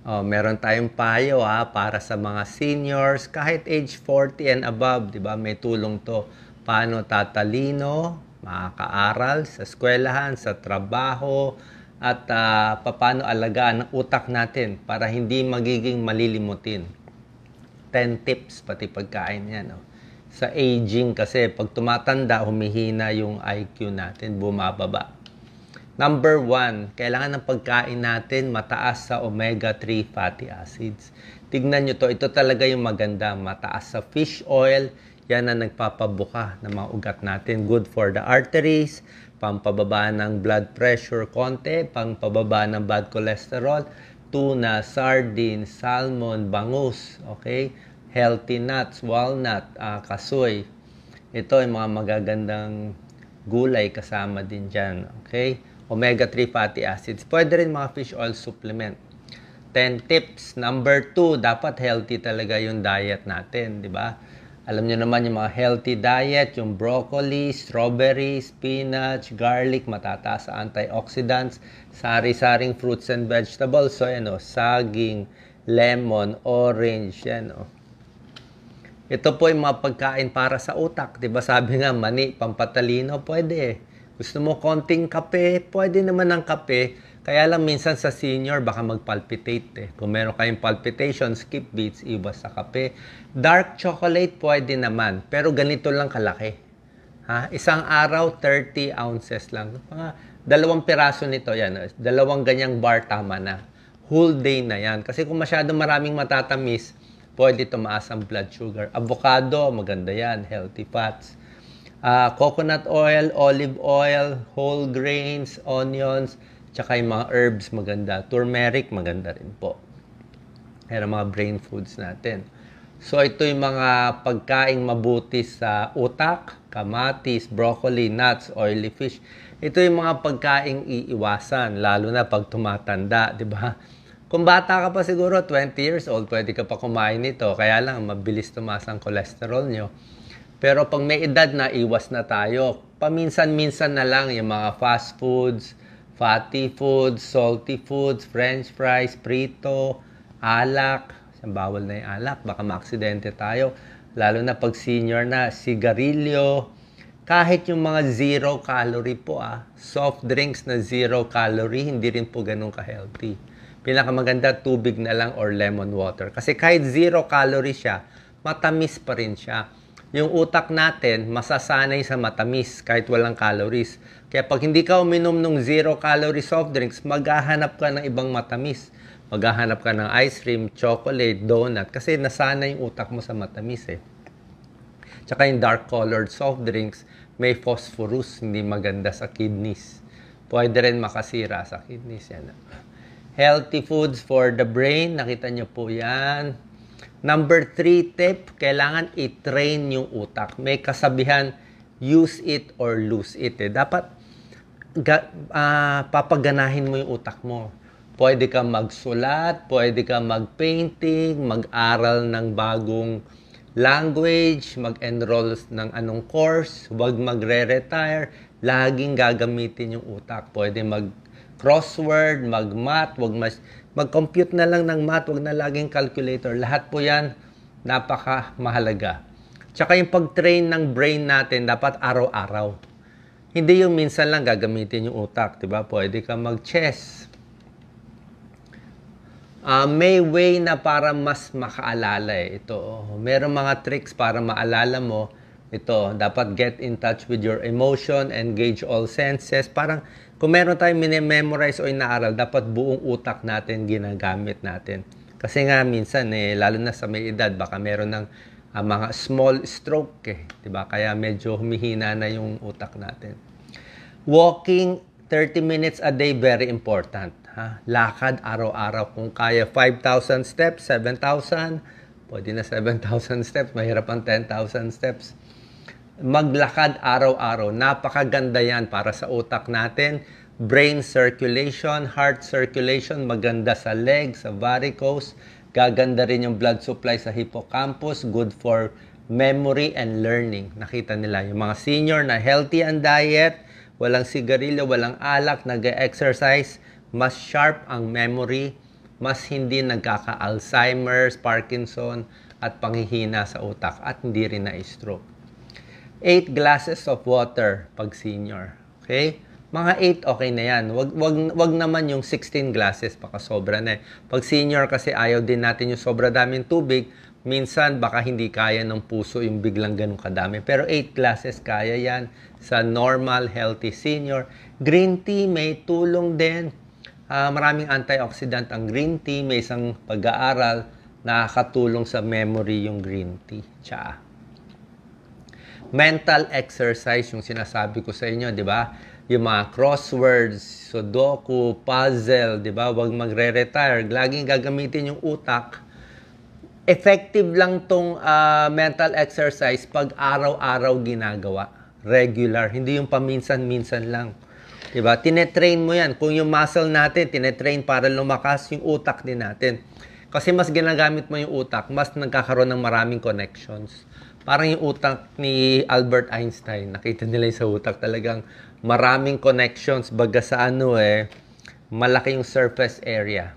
Oh, meron tayong payo para sa mga seniors, kahit age 40 and above, di ba? May tulong to. Paano tatalino, makakaaral sa eskwelahan, sa trabaho, at paano alagaan ang utak natin para hindi magiging malilimutin. 10 tips, pati pagkain yan. Oh. Sa aging kasi, pag tumatanda, humihina yung IQ natin, bumababa. Number 1, kailangan ng pagkain natin mataas sa omega-3 fatty acids. Tignan nyo to, ito talaga yung maganda. Mataas sa fish oil, yan ang nagpapabuka ng mga ugat natin. Good for the arteries, pampababa ng blood pressure konti, pampababa ng bad cholesterol, tuna, sardine, salmon, bangus, okay? Healthy nuts, walnut, kasoy. Ito ay mga magagandang gulay kasama din dyan, okay? Omega-3 fatty acids. Pwede rin mga fish oil supplement. 10 tips. Number 2, dapat healthy talaga yung diet natin, di ba? Alam niyo naman yung mga healthy diet, yung broccoli, strawberry, spinach, garlic, matataas sa antioxidants, sari-saring fruits and vegetables. So, saging, lemon, orange, yan, Ito po yung mga pagkain para sa utak. Diba sabi nga, mani, pampatalino, pwede. Gusto mo konting kape, pwede naman ng kape. Kaya lang minsan sa senior, baka mag-palpitate. Kung meron kayong palpitation, skip beats, iwas sa kape. Dark chocolate, pwede naman. Pero ganito lang kalaki. Isang araw, 30 ounces lang. Mga 2 piraso nito, yan. 2 ganyang bar, tama na. Whole day na yan. Kasi kung masyado maraming matatamis, pwede tumaas ang blood sugar. Avocado, maganda yan. Healthy fats. Coconut oil, olive oil, whole grains, onions, tsaka yung mga herbs, maganda. Turmeric, maganda rin po. Yan mga brain foods natin. So, ito yung mga pagkaing mabuti sa utak, kamatis, broccoli, nuts, oily fish. Ito yung mga pagkaing iiwasan, lalo na pag tumatanda, di ba? Kung bata ka pa siguro, 20 years old, pwede ka pa kumain nito. Kaya lang, mabilis tumaas ang cholesterol nyo. Pero pag may edad na, iwas na tayo. Paminsan-minsan na lang yung mga fast foods, fatty foods, salty foods, french fries, prito, alak. Bawal na yung alak, baka maaksidente tayo. Lalo na pag senior na, sigarilyo. Kahit yung mga zero calorie po, soft drinks na zero calorie, hindi rin po ganun ka-healthy. Pinakamaganda, tubig na lang or lemon water. Kasi kahit zero calorie siya, matamis pa rin siya. Yung utak natin, masasanay sa matamis kahit walang calories. Kaya pag hindi ka uminom ng zero calorie soft drinks, maghahanap ka ng ibang matamis. Maghahanap ka ng ice cream, chocolate, donut. Kasi nasanay yung utak mo sa matamis Tsaka yung dark colored soft drinks, may phosphorus, hindi maganda sa kidneys. Pwede rin makasira sa kidneys yan. Healthy foods for the brain. Nakita nyo po yan. Number 3 tip, kailangan i-train yung utak. May kasabihan, use it or lose it. Dapat papaganahin mo yung utak mo. Pwede ka magsulat, pwede ka mag-painting, mag-aral ng bagong language, mag-enroll ng anong course, huwag magre-retire. Laging gagamitin yung utak. Pwede crossword, mag-math, mag-compute na lang ng math, wag na laging calculator. Lahat po yan, napaka-mahalaga. Tsaka yung pag-train ng brain natin, dapat araw-araw. Hindi yung minsan lang gagamitin yung utak, diba? Pwede ka mag-chess. May way na para mas makaalala Ito, merong mga tricks para maalala mo. Ito, dapat get in touch with your emotion, engage all senses. Parang, kung meron tayong minememorize o inaaral, dapat buong utak natin ginagamit natin. Kasi nga minsan, lalo na sa may edad, baka meron ng mga small stroke. Diba? Kaya medyo humihina na yung utak natin. Walking 30 minutes a day, very important. Lakad araw-araw. Kung kaya 5,000 steps, 7,000, pwede na 7,000 steps, mahirap ang 10,000 steps. Maglakad araw-araw. Napakaganda yan para sa utak natin. Brain circulation, heart circulation, maganda sa legs, sa varicose. Gaganda rin yung blood supply sa hippocampus. Good for memory and learning. Nakita nila yung mga senior na healthy ang diet, walang sigarilyo, walang alak, nag-exercise, mas sharp ang memory, mas hindi nagkaka-Alzheimer's, Parkinson, at panghihina sa utak, at hindi rin na-stroke. 8 glasses of water pag senior. Okay? Mga 8, okay na yan. Wag naman yung 16 glasses, baka sobra na eh. Pag senior kasi ayaw din natin yung sobra daming tubig, minsan baka hindi kaya ng puso yung biglang ganun kadami. Pero 8 glasses kaya yan sa normal, healthy senior. Green tea may tulong din. Maraming antioxidant ang green tea. May isang pag-aaral nakakatulong sa memory yung green tea. Tsaa. Mental exercise, yung sinasabi ko sa inyo, di ba? Yung mga crosswords, sudoku, puzzle, di ba? Huwag magre-retire. Laging gagamitin yung utak. Effective lang tong mental exercise pag araw-araw ginagawa. Regular. Hindi yung paminsan-minsan lang. Di ba? Tinetrain mo yan. Kung yung muscle natin, tinetrain para lumakas, yung utak din natin. Kasi mas ginagamit mo yung utak, mas nagkakaroon ng maraming connections. Parang yung utak ni Albert Einstein, nakita nila yung sa utak, talagang maraming connections. Baga sa malaki yung surface area.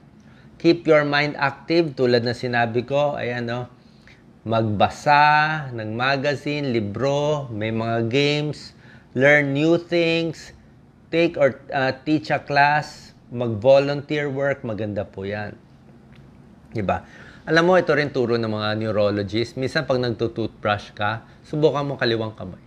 Keep your mind active, tulad na sinabi ko, ayan magbasa ng magazine, libro, may mga games, learn new things, take or teach a class, mag-volunteer work, maganda po yan. Diba? Alam mo, ito rin turo ng mga neurologists. Minsan pag nagtutoothbrush ka, subukan mo kaliwang kamay.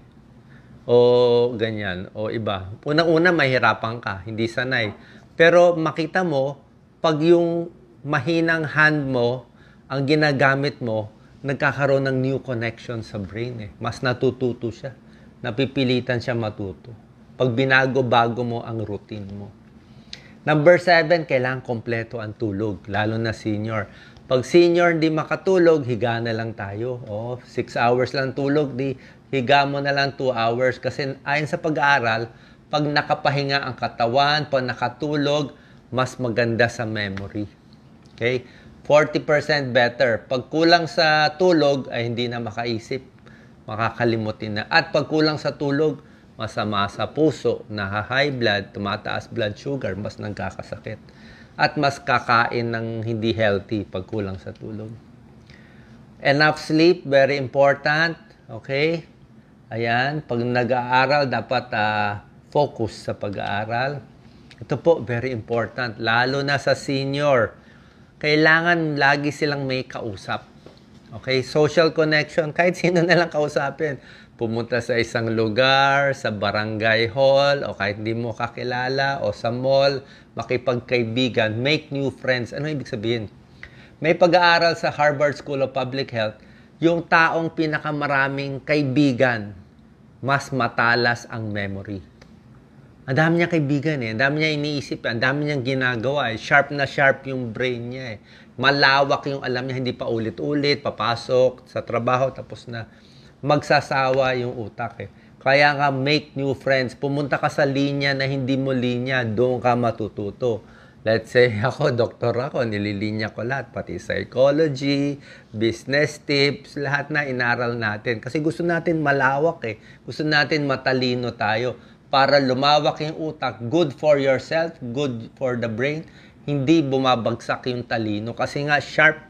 O ganyan, o iba. Unang-una, mahirapan ka, hindi sanay. Pero makita mo, pag yung mahinang hand mo, ang ginagamit mo, nagkakaroon ng new connection sa brain. Mas natututo siya. Napipilitan siya matuto. Pag binago-bago mo ang routine mo. Number 7, kailangan kompleto ang tulog, lalo na senior. Pag senior hindi makatulog, higa na lang tayo. 6 hours lang tulog, di higa mo na lang 2 hours. Kasi ayon sa pag-aaral, pag nakapahinga ang katawan, pag nakatulog, mas maganda sa memory. Okay? 40% better. Pag kulang sa tulog, ay hindi na makaisip. Makakalimutin na. At pag kulang sa tulog, masama sa puso, naha-high blood, tumataas blood sugar, mas nagkakasakit. At mas kakain ng hindi healthy pag kulang sa tulog. Enough sleep, very important. Okay? Ayan, pag nag-aaral, dapat focus sa pag-aaral. Ito po, very important. Lalo na sa senior. Kailangan lagi silang may kausap. Okay? Social connection, kahit sino na lang kausapin. Pumunta sa isang lugar, sa barangay hall, o kahit hindi mo kakilala, o sa mall, makipagkaibigan, make new friends. Ano ibig sabihin? May pag-aaral sa Harvard School of Public Health, yung taong pinakamaraming kaibigan, mas matalas ang memory. Ang dami niyang kaibigan ang dami niya iniisip, ang dami niyang ginagawa. Sharp na sharp yung brain niya. Malawak yung alam niya, hindi pa ulit-ulit, papasok sa trabaho, tapos na magsasawa yung utak. Kaya nga, make new friends. Pumunta ka sa linya na hindi mo linya, doon ka matututo. Let's say, ako, doktor ako, nililinya ko lahat, pati psychology, business tips, lahat na inaral natin. Kasi gusto natin malawak Gusto natin matalino tayo para lumawak yung utak. Good for yourself, good for the brain. Hindi bumabagsak yung talino kasi nga sharp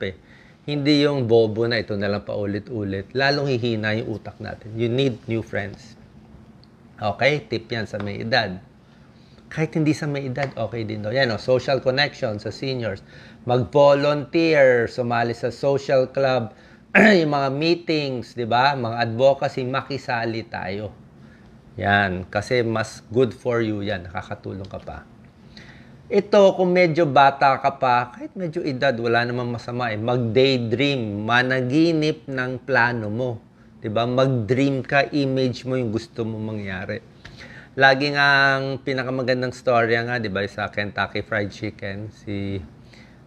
Hindi yung bobo na ito na lang paulit-ulit. Lalong hihina yung utak natin. You need new friends. Okay? Tip yan sa may edad. Kahit hindi sa may edad, okay din daw. Yan social connection sa seniors. Mag-volunteer, sumali sa social club, yung mga meetings, di ba? Mga advocacy, makisali tayo. Yan. Kasi mas good for you yan. Nakakatulong ka pa. Ito, kung medyo bata ka pa, kahit medyo edad, wala namang masama mag-daydream, managinip ng plano mo. Diba? Mag-dream ka, image mo yung gusto mo mangyari. Laging ang pinakamagandang storya nga, diba, sa Kentucky Fried Chicken,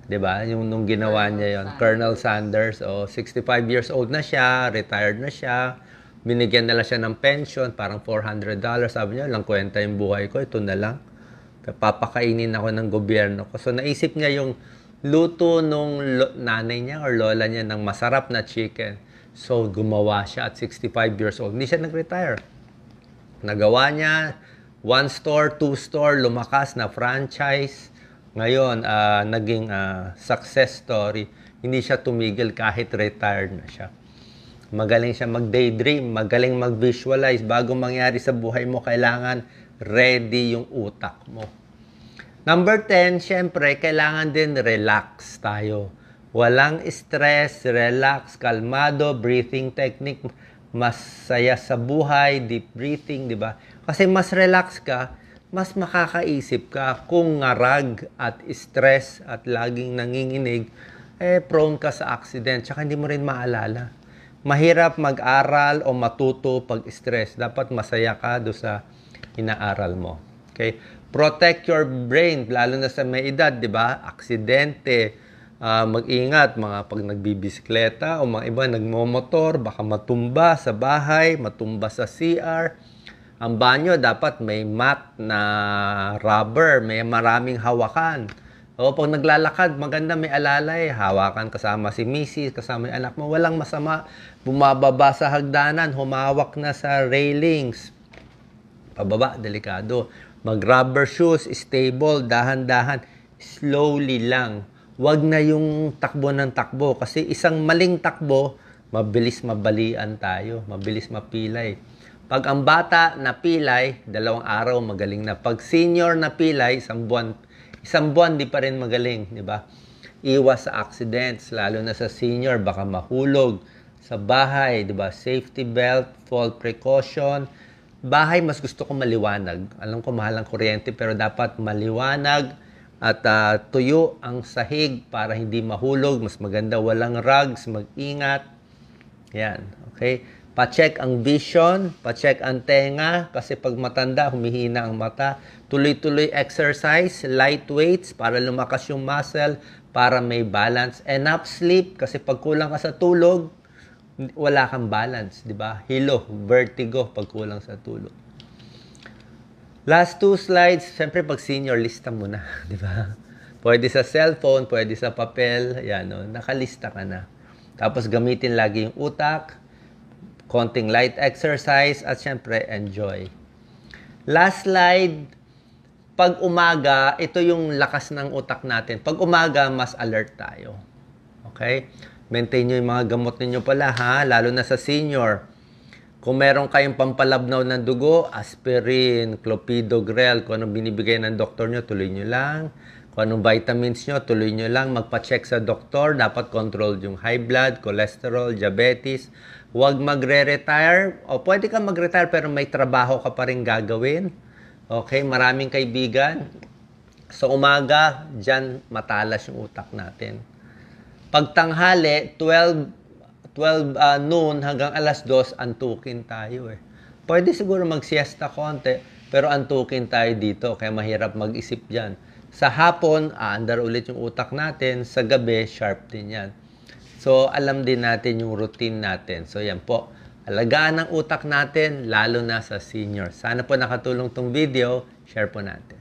diba, yung nung ginawa niya yon, Colonel Sanders, 65 years old na siya, retired na siya, binigyan nila siya ng pension, parang $400. Sabi niya, lang kwenta yung buhay ko, ito na lang. Papakainin ako ng gobyerno ko. So, naisip niya yung luto nung nanay niya or lola niya ng masarap na chicken. So, gumawa siya at 65 years old. Hindi siya nag-retire. Nagawa niya, 1 store, 2 store, lumakas na franchise. Ngayon, naging success story. Hindi siya tumigil kahit retired na siya. Magaling siya mag-daydream, magaling mag-visualize. Bago mangyari sa buhay mo, kailangan ready yung utak mo. Number 10, syempre, kailangan din relax tayo. Walang stress, relax, kalmado, breathing technique, masaya sa buhay, deep breathing, di ba? Kasi mas relax ka, mas makakaisip ka. Kung ngarag at stress at laging nanginginig, prone ka sa accident. Tsaka hindi mo rin maalala. Mahirap mag-aral o matuto pag stress. Dapat masaya ka do sa inaaral mo. Okay? Protect your brain, lalo na sa may edad, di ba? Aksidente, mag-ingat mga pag nagbibisikleta o mga iba nagmomotor, baka matumba sa bahay, matumba sa CR. Ang banyo dapat may mat na rubber, may maraming hawakan. O pag naglalakad, maganda may alalay, hawakan kasama si Mrs., kasama yung anak mo, walang masama. Bumababa sa hagdanan, humawak na sa railings. Pababa, delikado. Mag-rubber shoes, stable, dahan-dahan, slowly lang. Wag na yung takbo ng takbo kasi isang maling takbo, mabilis mabalian tayo, mabilis mapilay. Pag ang bata napilay, 2 araw magaling na. Pag senior napilay, 1 buwan di pa rin magaling, di ba? Iwas sa accidents, lalo na sa senior, baka mahulog sa bahay, di ba? Safety belt, fall precaution. Bahay, mas gusto ko maliwanag. Alam ko mahal ang kuryente, pero dapat maliwanag at tuyo ang sahig para hindi mahulog. Mas maganda walang rugs, mag-ingat. Yan, okay? Pa-check ang vision, pa-check ang tenga, kasi pag matanda, humihina ang mata. Tuloy-tuloy exercise, light weights, para lumakas yung muscle, para may balance. Enough sleep, kasi pag kulang ka sa tulog, wala kang balance, di ba? Hilo, vertigo, pag kulang sa tulog. Last 2 slides, siyempre pag senior, lista mo na, di ba? Pwede sa cellphone, pwede sa papel, yan, no? Nakalista ka na. Tapos gamitin lagi yung utak, konting light exercise, at syempre, enjoy. Last slide, pag umaga, ito yung lakas ng utak natin. Pag umaga, mas alert tayo. Okay? Maintain nyo yung mga gamot ninyo pala, ha? Lalo na sa senior. Kung meron kayong pampalabnaw ng dugo, aspirin, clopidogrel, kung anong binibigay ng doktor nyo, tuloy nyo lang. Kung anong vitamins nyo, tuloy nyo lang. Magpa-check sa doktor. Dapat control yung high blood, cholesterol, diabetes. Huwag magre-retire. O pwede ka mag-retire pero may trabaho ka pa rin gagawin. Okay, maraming kaibigan. Sa umaga, dyan matalas yung utak natin. Pag tanghali, 12 noon hanggang 2:00, antukin tayo eh. Pwede siguro mag-siesta konti, pero antukin tayo dito, kaya mahirap mag-isip dyan. Sa hapon, aandar ulit yung utak natin. Sa gabi, sharp din yan. So, alam din natin yung routine natin. So, yan po. Alagaan ang utak natin, lalo na sa senior. Sana po nakatulong tong video. Share po natin.